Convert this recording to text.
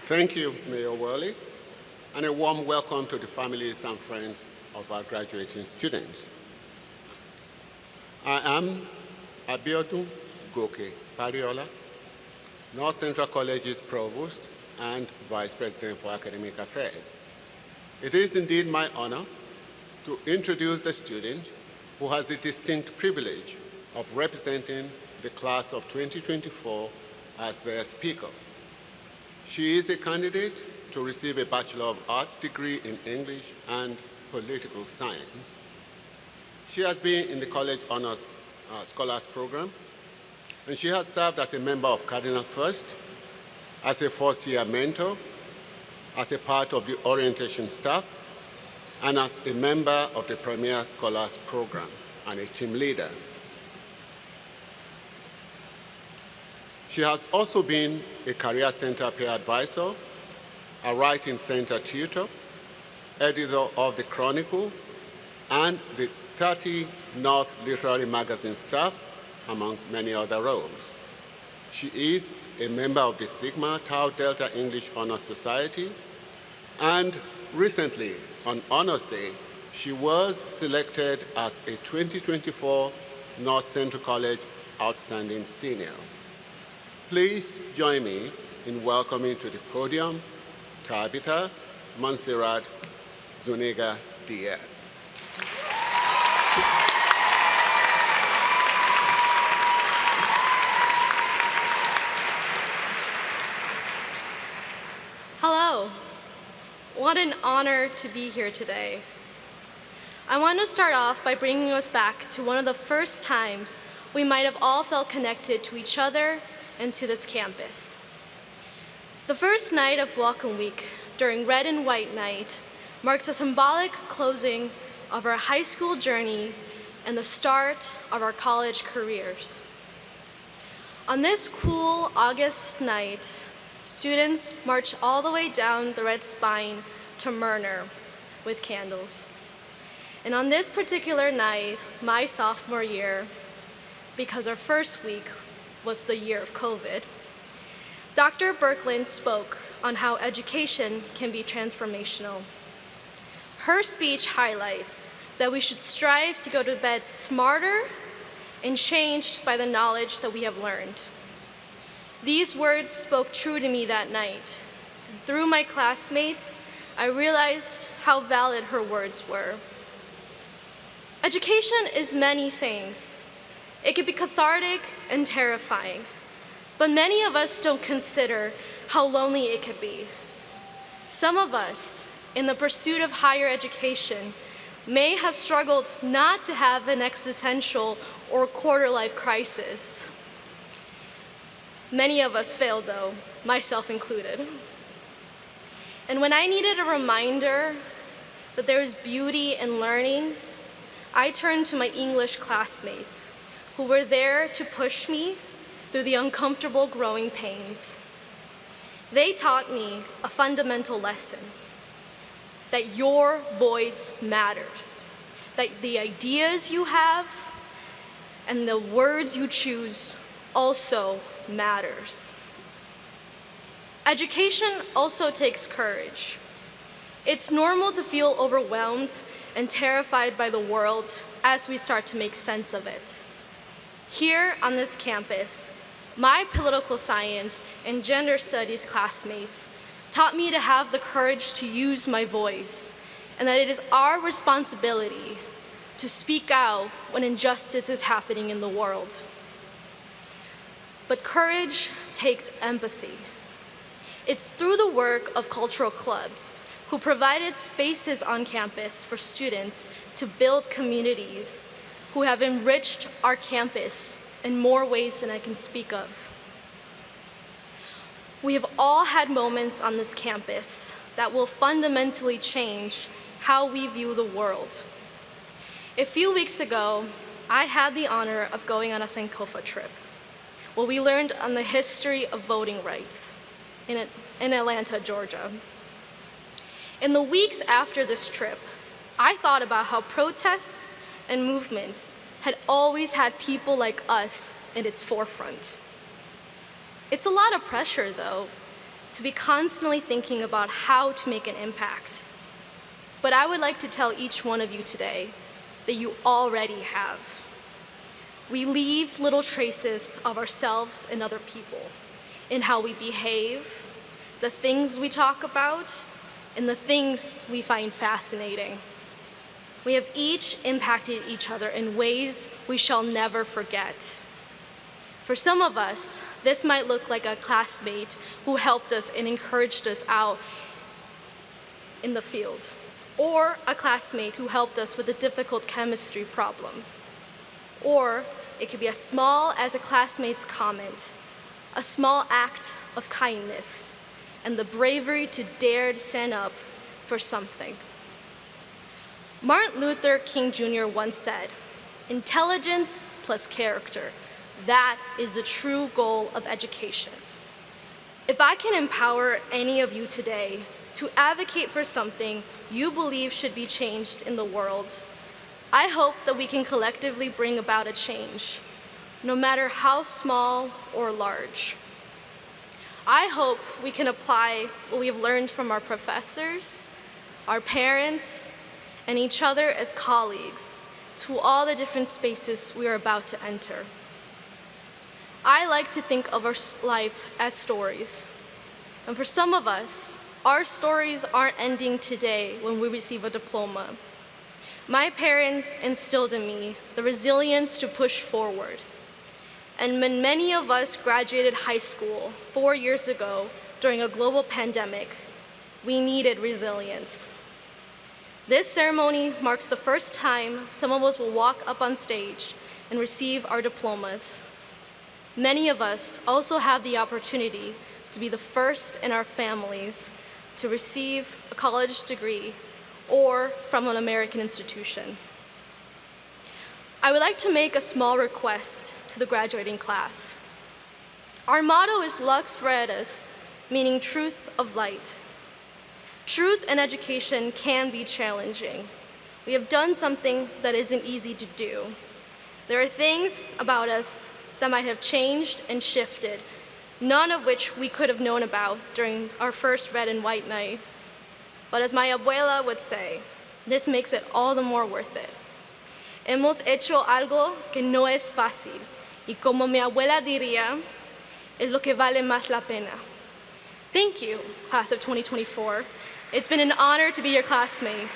Thank you, Mayor Worley, and a warm welcome to the families and friends of our graduating students. I am Abiodun Goke Pariola, North Central College's Provost and Vice President for Academic Affairs. It is indeed my honor to introduce the student who has the distinct privilege of representing the class of 2024 as their speaker. She is a candidate to receive a Bachelor of Arts degree in English and Political Science. She has been in the College Honors Scholars Program, and she has served as a member of Cardinal First, as a first-year mentor, as a part of the orientation staff, and as a member of the Premier Scholars Program and a team leader. She has also been a Career Center peer advisor, a Writing Center tutor, editor of the Chronicle, and the 30 North Literary Magazine staff, among many other roles. She is a member of the Sigma Tau Delta English Honors Society, and recently, on Honors Day, she was selected as a 2024 North Central College Outstanding Senior. Please join me in welcoming to the podium Tahbata Montserrat Zuniga Diaz. Hello. What an honor to be here today. I want to start off by bringing us back to one of the first times we might have all felt connected to each other and to this campus. The first night of Welcome Week during Red and White Night marks a symbolic closing of our high school journey and the start of our college careers. On this cool August night, students march all the way down the Red Spine to Murner with candles. And on this particular night, my sophomore year, because our first week was the year of COVID, Dr. Birkeland spoke on how education can be transformational. Her speech highlights that we should strive to go to bed smarter and changed by the knowledge that we have learned. These words spoke true to me that night. And through my classmates, I realized how valid her words were. Education is many things. It can be cathartic and terrifying, but many of us don't consider how lonely it can be. Some of us, in the pursuit of higher education, may have struggled not to have an existential or quarter-life crisis. Many of us failed though, myself included. And when I needed a reminder that there is beauty in learning, I turned to my English classmates who were there to push me through the uncomfortable growing pains. They taught me a fundamental lesson, that your voice matters, that the ideas you have and the words you choose also matters. Education also takes courage. It's normal to feel overwhelmed and terrified by the world as we start to make sense of it. Here on this campus, my political science and gender studies classmates taught me to have the courage to use my voice, and that it is our responsibility to speak out when injustice is happening in the world. But courage takes empathy. It's through the work of cultural clubs who provided spaces on campus for students to build communities who have enriched our campus in more ways than I can speak of. We have all had moments on this campus that will fundamentally change how we view the world. A few weeks ago, I had the honor of going on a Sankofa trip, where we learned on the history of voting rights in Atlanta, Georgia. In the weeks after this trip, I thought about how protests and movements had always had people like us in its forefront. It's a lot of pressure, though, to be constantly thinking about how to make an impact. But I would like to tell each one of you today that you already have. We leave little traces of ourselves and other people in how we behave, the things we talk about, and the things we find fascinating. We have each impacted each other in ways we shall never forget. For some of us, this might look like a classmate who helped us and encouraged us out in the field, or a classmate who helped us with a difficult chemistry problem. Or it could be as small as a classmate's comment, a small act of kindness, and the bravery to dare to stand up for something. Martin Luther King Jr. once said, "Intelligence plus character, that is the true goal of education." If I can empower any of you today to advocate for something you believe should be changed in the world, I hope that we can collectively bring about a change, no matter how small or large. I hope we can apply what we have learned from our professors, our parents, and each other as colleagues to all the different spaces we are about to enter. I like to think of our lives as stories. And for some of us, our stories aren't ending today when we receive a diploma. My parents instilled in me the resilience to push forward. And when many of us graduated high school 4 years ago during a global pandemic, we needed resilience. This ceremony marks the first time some of us will walk up on stage and receive our diplomas. Many of us also have the opportunity to be the first in our families to receive a college degree or from an American institution. I would like to make a small request to the graduating class. Our motto is Lux Veredis, meaning truth of light. Truth in education can be challenging. We have done something that isn't easy to do. There are things about us that might have changed and shifted, none of which we could have known about during our first red and white night. But as my abuela would say, this makes it all the more worth it. Hemos hecho algo que no es fácil, y como mi abuela diría, es lo que vale más la pena. Thank you, class of 2024. It's been an honor to be your classmate.